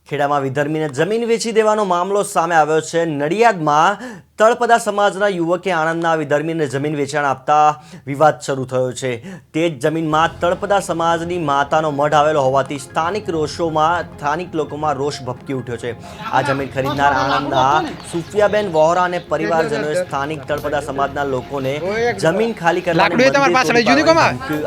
ખેડામાં વિધર્મીને જમીન વેચી દેવાનો મામલો સામે આવ્યો છે। નડિયાદમાં તળપદા સમાજના યુવકે આણંદના વિધર્મીને જમીન વેચાણ આપતા વિવાદ શરૂ થયો છે। તે જ જમીનમાં તળપદા સમાજની માતાનો મઢ આવેલો હોવાથી સ્થાનિક લોકોમાં રોષ ભભકી ઉઠ્યો છે। આ જમીન ખરીદનાર આણંદના સુફિયાબેન વોહરા અને પરિવારજનોએ સ્થાનિક તળપદા સમાજના લોકોને જમીન ખાલી કરવાની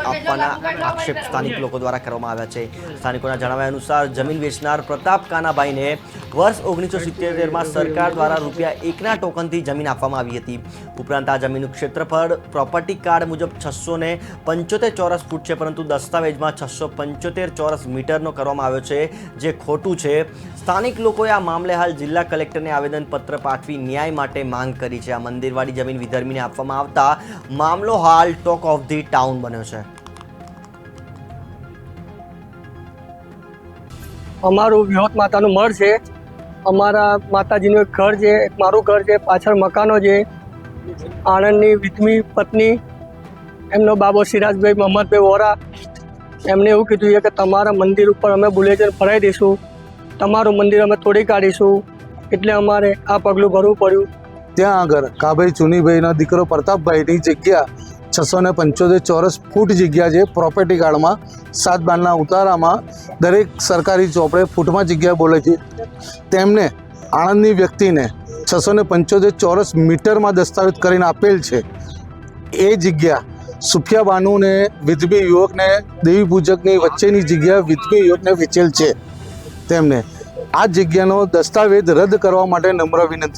આપવાના આક્ષેપ સ્થાનિક લોકો દ્વારા કરવામાં આવ્યા છે। સ્થાનિકોના જણાવ્યા અનુસાર જમીન વેચનાર પ્રતાપ કાનાભાઈને વર્ષ 1977માં સરકાર દ્વારા ₹1ના ટોકનથી જમીન આપવામાં આવી હતી। ઉપરાંત આ જમીનનું ક્ષેત્રફળ પ્રોપર્ટી કાર્ડ મુજબ 675 ચોરસ ફૂટ છે, પરંતુ દસ્તાવેજમાં 675 ચોરસ મીટરનો કરવામાં આવ્યો છે, જે ખોટું છે। સ્થાનિક લોકોએ આ મામલે હાલ જિલ્લા કલેક્ટરને આવેદનપત્ર પાઠવી ન્યાય માટે માંગ કરી છે। આ મંદિરવાળી જમીન વિધર્મીને આપવામાં આવતા મામલો હાલ ટોક ઓફ ધી ટાઉન બન્યો છે। અમારું વિહોત માતાનું મઢ છે। અમારા માતાજીનું એક ઘર છે, એક મારું ઘર છે, પાછળ મકાનો છે। આણંદની વિધમી પત્ની એમનો બાબો સિરાજભાઈ મોહમ્મદભાઈ વોરા એમને એવું કીધું છે કે તમારા મંદિર ઉપર અમે બુલેટિન ફરાવી દઈશું, તમારું મંદિર અમે તોડી કાઢીશું, એટલે અમારે આ પગલું ભરવું પડ્યું। ત્યાં આગળ કાભાઈ ચુનીભાઈનો દીકરો પ્રતાપભાઈની જગ્યા 675 ચોરસ ફૂટ જગ્યા છે। પ્રોપર્ટી કાર્ડમાં 7 બારના ઉતારામાં દરેક સરકારી ચોપડે ફૂટમાં જગ્યા બોલે છે। તેમને આણંદની વ્યક્તિને 675 ચોરસ મીટરમાં દસ્તાવેજ કરીને આપેલ છે। એ જગ્યા સુફિયાબાનુને વિધવી યુવકને દેવી પૂજકની વચ્ચેની જગ્યા વિધવી યુવકને વેચેલ છે। તેમને આ જગ્યાનો દસ્તાવેજ રદ કરવા માટે નમ્ર વિનંતી।